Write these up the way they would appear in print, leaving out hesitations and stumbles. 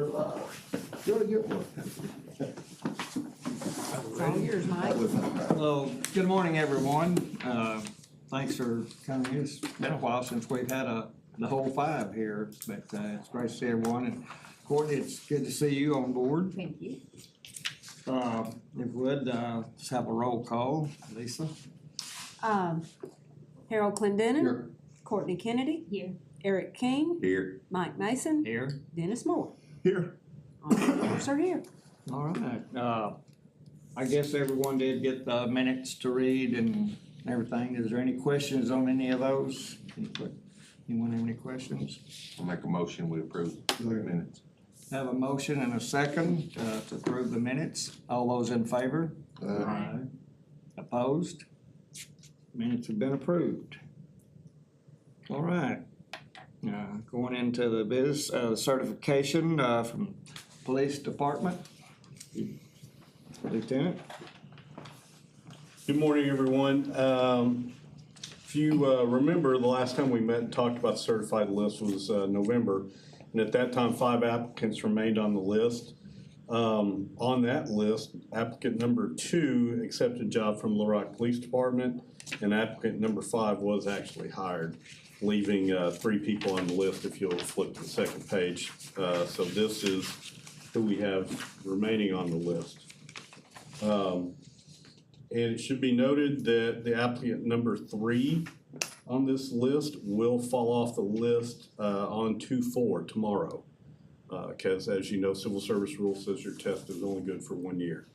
You're It's all yours, Mike. Well, good morning, everyone. Thanks for coming. It's been a while since we've had the whole five here, but it's great to see everyone. And Courtney, it's good to see you on board. Thank you. If we would, let's have a roll call. Lisa? Harold Clendenin. Here. Courtney Kennedy. Here. Eric King. Here. Mike Mason. Here. Dennis Moore. Here. All the members are here. All right. I guess everyone did get the minutes to read and everything. Is there any questions on any of those? Anyone have any questions? I'll make a motion, we approve the minutes. Have a motion and a second to approve the minutes. All those in favor? Aye. Opposed? Minutes have been approved. All right. Going into the certification from Police Department. Lieutenant? Good morning, everyone. If you remember, the last time we met and talked about the certified list was November. And at that time, 5 applicants remained on the list. On that list, applicant number 2 accepted a job from Little Rock Police Department, and applicant number 5 was actually hired, leaving 3 people on the list if you'll flip to the second page. So this is who we have remaining on the list. And it should be noted that the applicant number 3 on this list will fall off the list on 2/4 tomorrow. Because as you know, civil service rule says your test is only good for 1 year.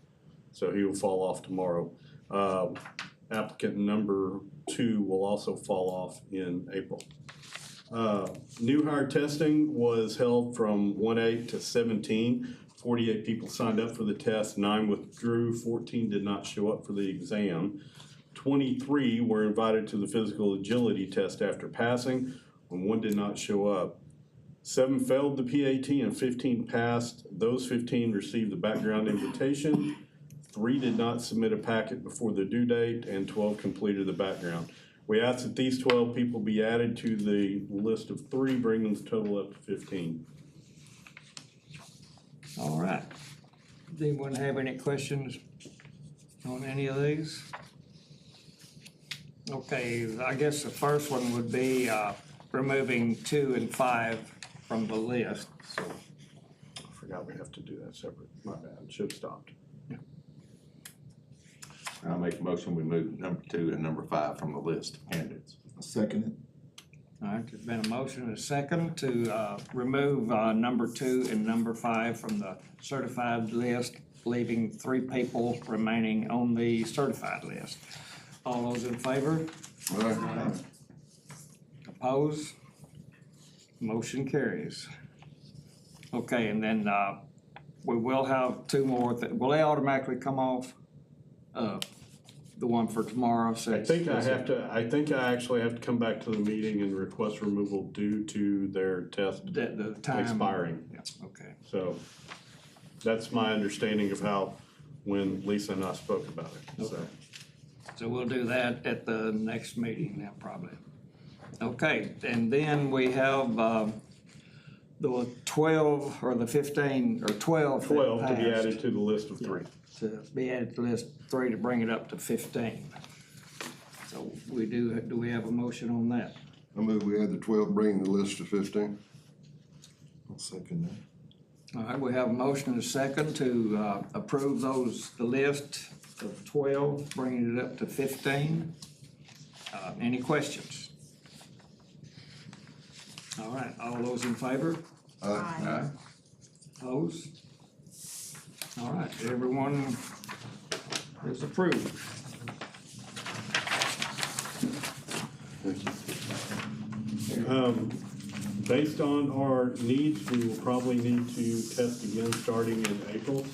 So he will fall off tomorrow. Applicant number 2 will also fall off in April. New hire testing was held from 1/8 to 17. 48 people signed up for the test, 9 withdrew, 14 did not show up for the exam. 23 were invited to the physical agility test after passing, and 1 did not show up. 7 failed the PAT and 15 passed. Those 15 received the background invitation. 3 did not submit a packet before the due date, and 12 completed the background. We ask that these 12 people be added to the list of 3, bringing the total up to 15. All right. Does anyone have any questions on any of these? Okay, I guess the first one would be removing 2 and 5 from the list. So I forgot we have to do that separate. My bad. Should have stopped. I'll make a motion, we move number 2 and number 5 from the list of candidates. I'll second it. all right, there's been a motion and a second to remove number 2 and number 5 from the certified list, leaving 3 people remaining on the certified list. All those in favor? Aye. Opposed? Motion carries. Okay, and then we will have 2 more. Will they automatically come off? The one for tomorrow? So I think I actually have to come back to the meeting and request removal due to their test the time expiring. Yeah, okay. So that's my understanding of how, when Lisa and I spoke about it, so. Okay. So we'll do that at the next meeting now, probably. Okay, and then we have the 12 or the 15 or 12. 12 to be passed. added to the list of 3. To be added to list 3 to bring it up to 15. So do we have a motion on that? I move we add the 12, bringing the list to 15. I'll second that. All right, we have a motion and a second to approve the list of 12, bringing it up to 15. Any questions? All right, all those in favor? Aye. Opposed? All right, everyone is approved. Based on our needs, we will probably need to test again starting in April.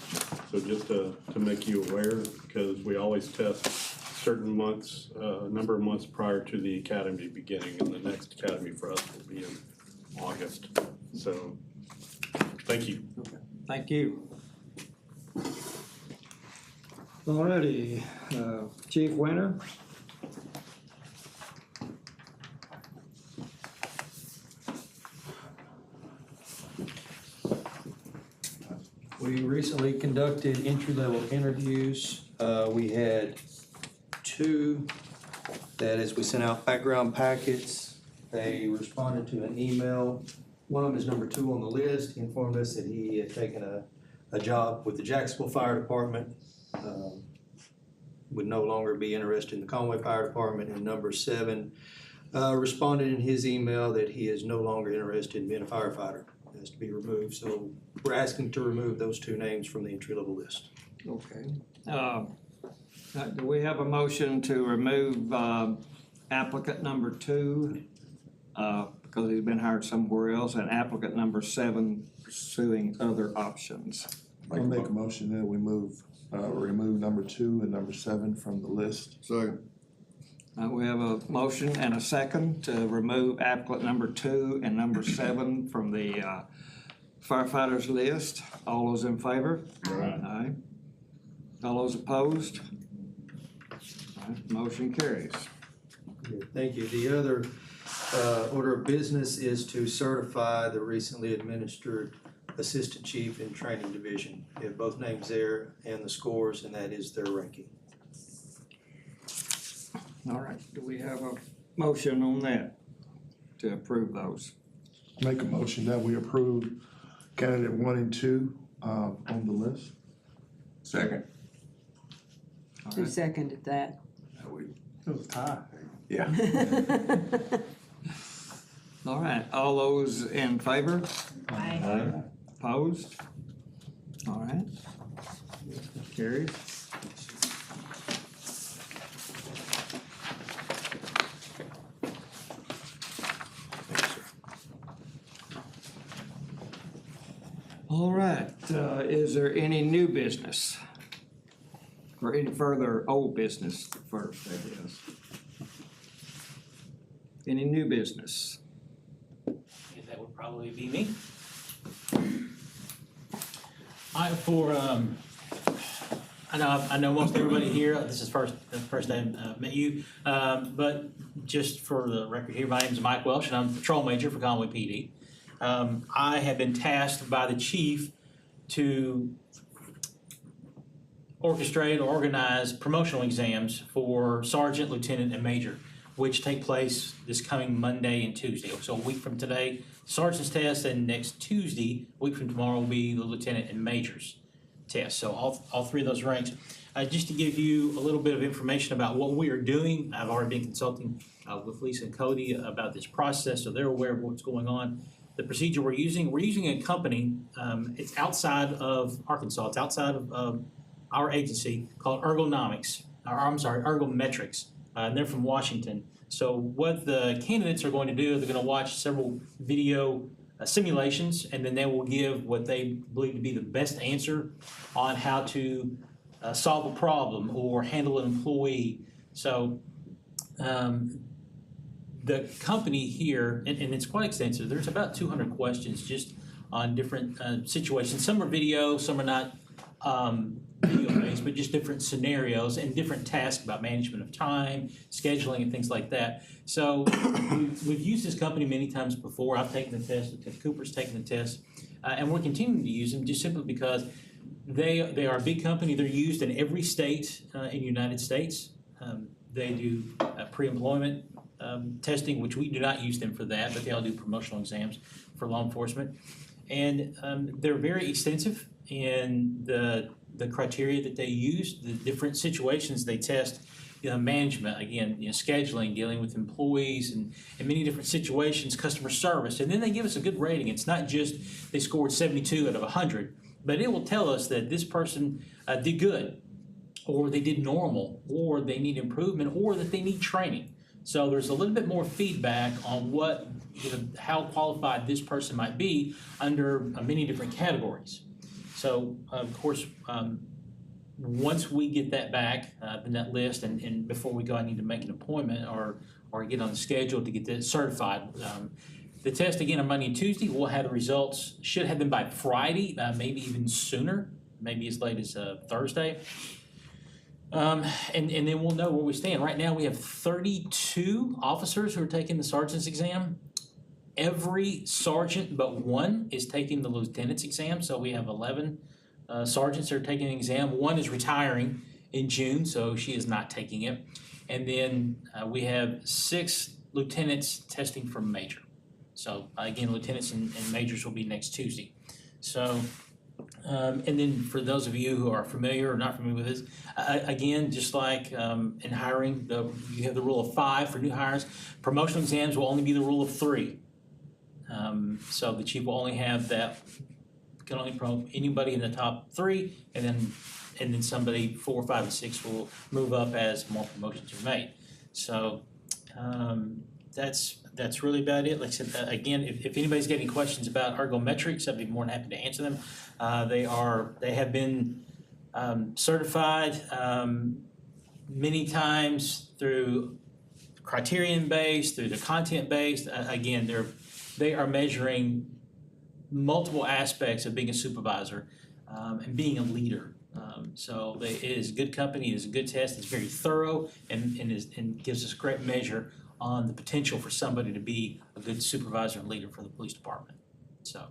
So just to make you aware, because we always test certain months, a number of months prior to the academy beginning, and the next academy for us will be in August. So, thank you. Okay, thank you. All righty, Chief Winter. We recently conducted entry-level interviews. We had two that as we sent out background packets, they responded to an email. One of them is number 2 on the list. He informed us that he had taken a job with the Jacksonville Fire Department. Would no longer be interested in the Conway Fire Department. And number 7 responded in his email that he is no longer interested in being a firefighter. It has to be removed. So we're asking to remove those 2 names from the entry-level list. Okay. Do we have a motion to remove applicant number 2 because he's been hired somewhere else, and applicant number 7 pursuing other options? I'll make a motion that we remove number 2 and number 7 from the list. Second. We have a motion and a second to remove applicant number 2 and number 7 from the firefighters list. All those in favor? Aye. All those opposed? Aye. Motion carries. Thank you. The other order of business is to certify the recently administered Assistant Chief in Training Division. We have both names there and the scores, and that is their ranking. All right, do we have a motion on that to approve those? Make a motion that we approve candidate 1 and 2 on the list. Second. All Who right. seconded that? It was a tie. Yeah. All right, all those in favor? Aye. Opposed? All right. Carries. All right, is there any new business? Or any further old business first, I guess? Any new business? That would probably be me. I know most everybody here, this is the first time I've met you, but just for the record here, my name is Mike Welsh, and I'm a patrol major for Conway PD. I have been tasked by the chief to orchestrate or organize promotional exams for sergeant, lieutenant, and major, which take place this coming Monday and Tuesday. So a week from today, sergeant's test, and next Tuesday, a week from tomorrow, will be the lieutenant and major's test. So all 3 of those ranks. Just to give you a little bit of information about what we are doing, I've already been consulting with Lisa and Cody about this process, so they're aware of what's going on. The procedure we're using a company, it's outside of Arkansas, it's outside of our agency, called Ergonomics, Ergometrics, and they're from Washington. So what the candidates are going to do, they're going to watch several video simulations, and then they will give what they believe to be the best answer on how to solve a problem or handle an employee. So the company here, and it's quite extensive, there's about 200 questions just on different situations. Some are video, some are not video-based, but just different scenarios and different tasks about management of time, scheduling, and things like that. So we've used this company many times before. I've taken the test, Lieutenant Cooper's taken the test, and we're continuing to use them just simply because they are a big company. They're used in every state in the United States. They do pre-employment testing, which we do not use them for that, but they all do promotional exams for law enforcement. And they're very extensive in the criteria that they use, the different situations they test, management, again, scheduling, dealing with employees, and many different situations, customer service. And then they give us a good rating. It's not just they scored 72 out of 100, but it will tell us that this person did good, or they did normal, or they need improvement, or that they need training. So there's a little bit more feedback on what, how qualified this person might be under many different categories. So, of course, once we get that back, in that list, and before we go, I need to make an appointment or get on the schedule to get that certified. The test, again, on Monday and Tuesday, we'll have the results, should have them by Friday, maybe even sooner, maybe as late as Thursday. And then we'll know where we stand. Right now, we have 32 officers who are taking the sergeant's exam. Every sergeant but one is taking the lieutenant's exam, so we have 11 sergeants are taking an exam. One is retiring in June, so she is not taking it. And then we have 6 lieutenants testing for major. So again, lieutenants and majors will be next Tuesday. So, and then for those of you who are familiar or not familiar with this, again, just like in hiring, you have the rule of 5 for new hires. Promotional exams will only be the rule of 3. So the chief will only have that, can only promote anybody in the top 3, and then somebody 4, 5, and 6 will move up as more promotions are made. So that's really about it. Like I said, again, if anybody's got any questions about ergometrics, I'd be more than happy to answer them. They have been certified many times through criterion-based, through the content-based. Again, they are measuring multiple aspects of being a supervisor and being a leader. So it is a good company, it is a good test, it's very thorough, and gives us great measure on the potential for somebody to be a good supervisor and leader for the police department. So,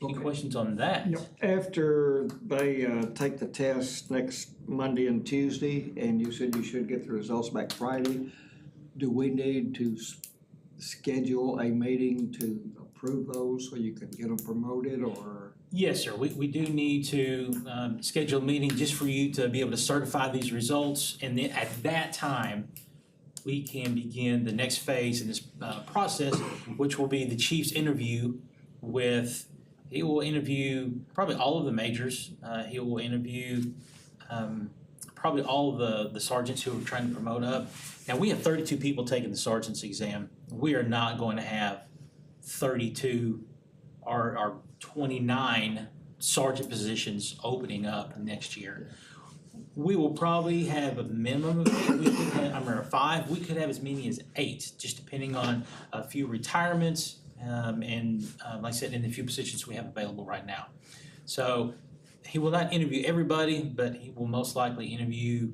any Okay. questions on that? After they take the test next Monday and Tuesday, and you said you should get the results back Friday, do we need to schedule a meeting to approve those so you can get them promoted, or? Yes, sir. We do need to schedule a meeting just for you to be able to certify these results. And then at that time, we can begin the next phase in this process, which will be the chief's interview with, he will interview probably all of the majors. He will interview probably all of the sergeants who are trying to promote up. Now, we have 32 people taking the sergeant's exam. We are not going to have 32 or 29 sergeant positions opening up next year. We will probably have a minimum of 8. We could have, 5. We could have as many as 8, just depending on a few retirements and like I said, in the few positions we have available right now. So he will not interview everybody, but he will most likely interview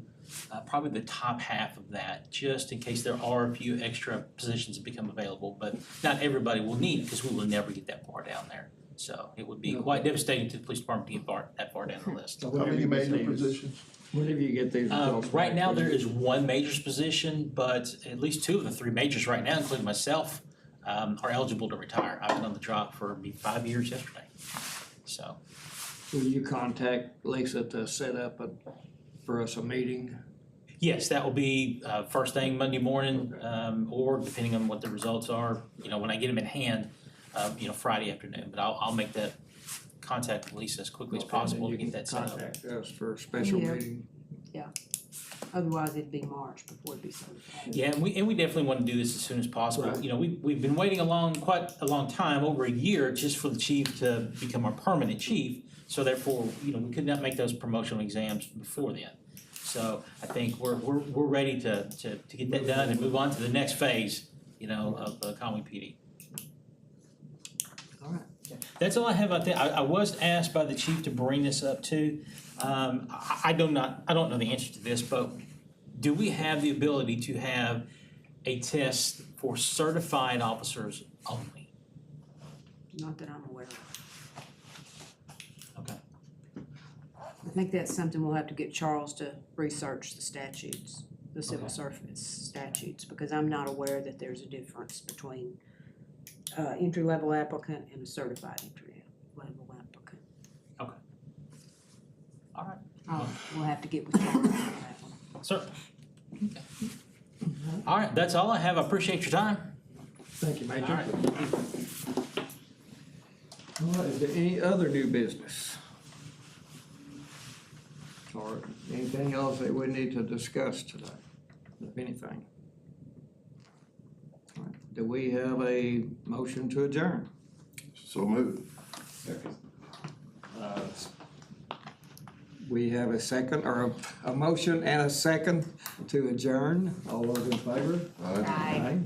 probably the top half of that, just in case there are a few extra positions that become available. But not everybody will need it, because we will never get that far down there. So it would be quite devastating to the police department to get that far down the list. How many major positions? Whenever you get these results back? Right now, there is 1 major's position, but at least 2 of the 3 majors right now, including myself, are eligible to retire. I've been on the job for 5 years yesterday. So, Will you contact Lisa to set up for us a meeting? yes, that will be first thing Monday morning, or depending on what the results are, when I get them in hand, Friday afternoon. But I'll make that contact with Lisa as quickly as possible to get that set up. Contact us for a special Yeah. meeting. Otherwise, it'd be March before it'd be certified. Yeah, and we definitely want to do this as soon as possible. Right. We've been waiting quite a long time, over a year, just for the chief to become our permanent chief. So therefore, we could not make those promotional exams before then. So I think we're ready to get that done and move on to the next phase, of Conway PD. All right. That's all I have. I was asked by the chief to bring this up too. I don't know the answer to this, but do we have the ability to have a test for certified officers only? Not that I'm aware of. Okay. I think that's something we'll have to get Charles to research the statutes, the civil service statutes, because I'm not aware that there's a difference between entry-level applicant and a certified entry-level applicant. Okay. All right. We'll have to get with Charles on that one. Sir. All right, that's all I have. I appreciate your time. Thank you, Major. All right. All right, is there any other new business? Or anything else that we need to discuss today, if anything? All right, do we have a motion to adjourn? So moved. We have a second, or a motion and a second to adjourn. All those in favor? Aye. Aye. Aye.